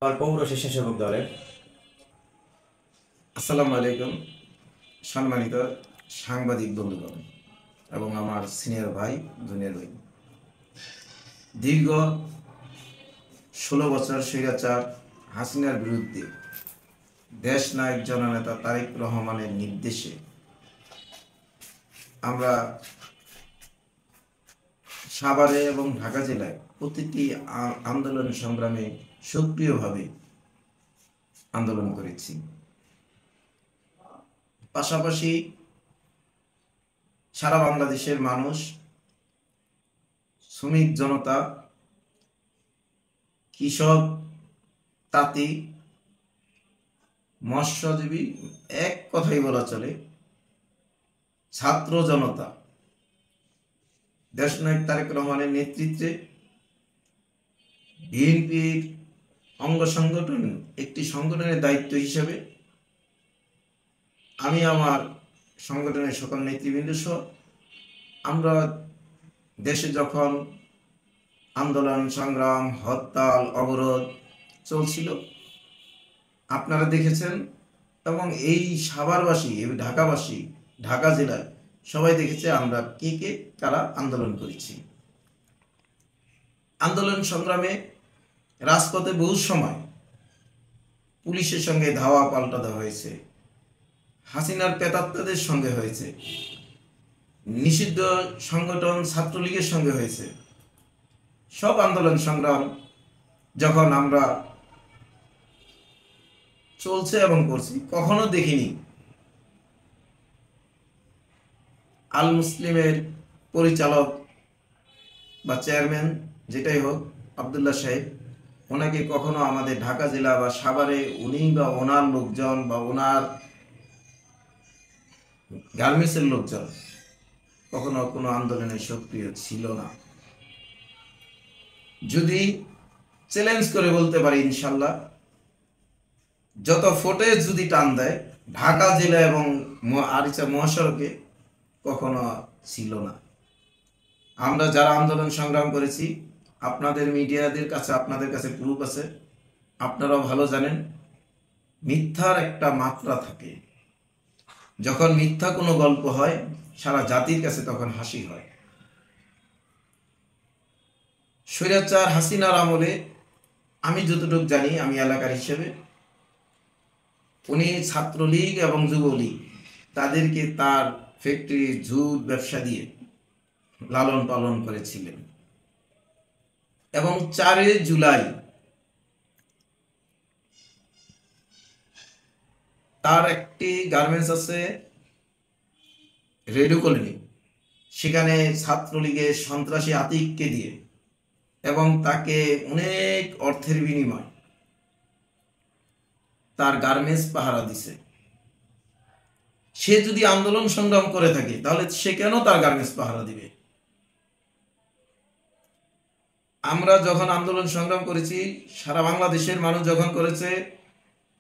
পৌর স্বেচ্ছাসেবক দলের। আসসালামু আলাইকুম সম্মানিত সাংবাদিক বন্ধুগণ এবং আমার সিনিয়র ভাই জুনিয়র ভাই। দীর্ঘ 16 বছর স্বৈরাচার হাসিনার বিরুদ্ধে দেশ নায়ক জননেতা তারেক রহমানের নির্দেশে আমরা সাভারে এবং ঢাকা জেলায় প্রতিটি আন্দোলন সংগ্রামে সক্রিয়ভাবে আন্দোলন করেছি। পাশাপাশি সারা বাংলাদেশের মানুষ, শ্রমিক জনতা, কৃষক, তাঁতি, মৎস্যজীবী, এক কথাই বলা চলে ছাত্র জনতা দেশনায়ক তারেক রহমানের নেতৃত্বে বিএনপির অঙ্গ সংগঠন একটি সংগঠনের দায়িত্ব হিসেবে আমি আমার সংগঠনের সকল নেতৃবৃন্দ সহ আমরা দেশে যখন আন্দোলন সংগ্রাম, হরতাল, অবরোধ চলছিল আপনারা দেখেছেন এবং এই সাভারবাসী, এই ঢাকাবাসী, ঢাকা জেলায় সবাই দেখেছে আমরা কে কারা আন্দোলন করেছি। আন্দোলন সংগ্রামে রাজপথে বহু সময় পুলিশের সঙ্গে ধাওয়া পাল্টা দেওয়া হয়েছে, হাসিনার প্রেতাত্মাদের সঙ্গে হয়েছে, নিষিদ্ধ সংগঠন ছাত্রলীগের সঙ্গে হয়েছে। সব আন্দোলন সংগ্রাম যখন আমরা চলছে এবং করছি, কখনো দেখিনি আল মুসলিমের পরিচালক বা চেয়ারম্যান যেটাই হোক আবদুল্লাহ সাহেব, ওনাকে কখনো আমাদের ঢাকা জেলা বা সাভারে উনি বা ওনার লোকজন বা ওনার গার্মেন্টসের লোকজন কখনো কোনো আন্দোলনে সক্রিয় ছিল না। যদি চ্যালেঞ্জ করে বলতে পারি ইনশাল্লাহ, যত ফুটেজ যদি টান দেয় ঢাকা জেলা এবং আরিচা মহাসড়কে কখনো ছিল না। আমরা যারা আন্দোলন সংগ্রাম করেছি, আপনাদের মিডিয়াদের কাছে, আপনাদের কাছে প্রুফ আছে, আপনারাও ভালো জানেন মিথ্যার একটা মাত্রা থাকে। যখন মিথ্যা কোনো গল্প হয় সারা জাতির কাছে তখন হাসি হয়। স্বৈরাচার হাসিনার আমলে আমি যতটুকু জানি, আমি এলাকার হিসেবে উনি ছাত্রলীগ এবং যুবলীগ তাদেরকে তার ফ্যাক্টরি জুট ব্যবসা দিয়ে লালন পালন করেছিলেন এবং 4 জুলাই তার একটি গার্মেন্টস আছে রেডিও কলোনি, সেখানে ছাত্রলীগের সন্ত্রাসী আতিককে দিয়ে এবং তাকে অনেক অর্থের বিনিময় তার গার্মেন্টস পাহারা দিছে। সে যদি আন্দোলন সংগ্রাম করে থাকে তাহলে সে কেন তার গার্মেন্টস পাহারা দিবে? আমরা যখন আন্দোলন সংগ্রাম করেছি, সারা বাংলাদেশের মানুষ যখন করেছে,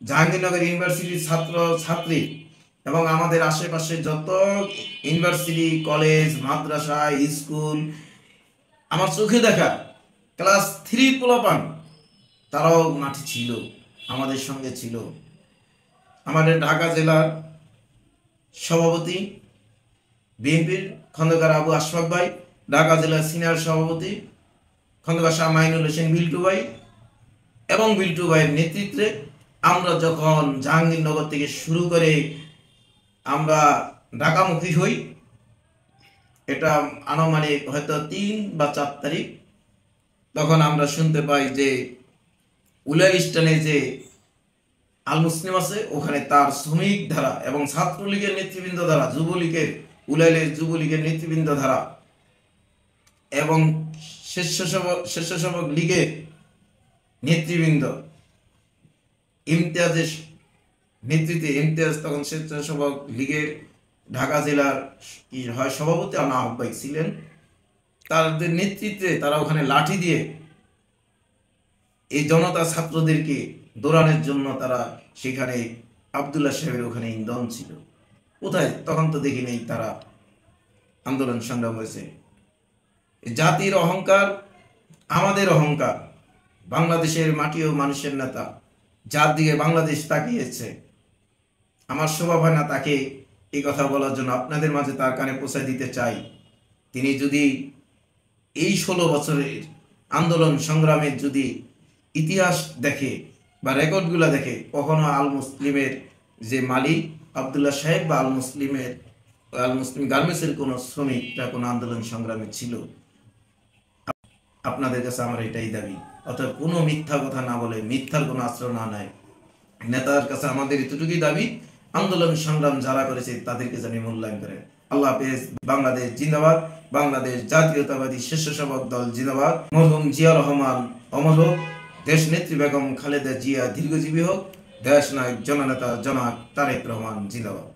জাহাঙ্গীরনগর ইউনিভার্সিটির ছাত্র ছাত্রী এবং আমাদের আশেপাশে যত ইউনিভার্সিটি, কলেজ, মাদ্রাসা, স্কুল, আমার চোখে দেখা ক্লাস 3 পোলাপান তারাও মাঠে ছিল, আমাদের সঙ্গে ছিল। আমাদের ঢাকা জেলার সভাপতি বিএনপির খন্দকার আবু আশফাক ভাই, ঢাকা জেলার সিনিয়র সভাপতি খন্দকার শাহ মাইনুল হোসেন বিল্টু ভাই এবং বিল্টু ভাইয়ের নেতৃত্বে আমরা যখন জাহাঙ্গীরনগর থেকে শুরু করে আমরা ঢাকামুখী হই, এটা আনুমানিক হয়তো 3 বা 4 তারিখ, তখন আমরা শুনতে পাই যে উলাইল স্টানে যে আল মুসলিম আছে ওখানে তার শ্রমিক ধারা এবং ছাত্রলীগের নেতৃবৃন্দ ধারা, যুবলীগের উলাইলের যুবলীগের নেতৃবৃন্দ ধারা এবং স্বেচ্ছাসেবক লীগের নেতৃবৃন্দ ইমতিয়াজের নেতৃত্বে, ইমতিয়াজ তখন স্বেচ্ছাসেবক লীগের ঢাকা জেলার কি হয় সভাপতি আর আহ্বায়ক ছিলেন, তাদের নেতৃত্বে তারা ওখানে লাঠি দিয়ে এই জনতা ছাত্রদেরকে দৌড়ানোর জন্য তারা সেখানে আবদুল্লাহ সাহেবের ওখানে ইন্ধন ছিল। কোথায়? তখন তো দেখি নেই তারা আন্দোলন সংগ্রাম হয়েছে। জাতির অহংকার, আমাদের অহংকার, বাংলাদেশের মাটি ও মানুষের নেতা, যার দিকে বাংলাদেশ তাকিয়েছে। আমার শোভা হয় না তাকে এই কথা বলার জন্য, আপনাদের মাঝে তার কানে পৌঁছে দিতে চাই। তিনি যদি এই 16 বছরের আন্দোলন সংগ্রামের যদি ইতিহাস দেখে বা রেকর্ডগুলো দেখে, কখনো আল মুসলিমের যে মালিক আবদুল্লাহ সাহেব বা আল মুসলিম গার্মেন্টসের কোনো শ্রমিকরা কোনো আন্দোলন সংগ্রামে ছিল। আপনাদের কাছে আমার এটাই দাবি। অর্থাৎ কোনো মিথ্যা কথা না বলে, মিথ্যার কোনো আশ্রয় না নেয়। নেতার কাছে আমাদের এতটুকুই দাবি, আন্দোলন সংগ্রাম যারা করেছে তাদেরকে জানি মূল্যায়ন করে। আল্লাহ হাফেজ। বাংলাদেশ জিন্দাবাদ। বাংলাদেশ জাতীয়তাবাদী স্বেচ্ছাসেবক দল জিন্দাবাদ। মরহুম জিয়া রহমান অমর হোক। দেশ নেত্রী বেগম খালেদা জিয়া দীর্ঘজীবী হোক। দেশ নায়ক জননেতা জনাব তারেক রহমান জিন্দাবাদ।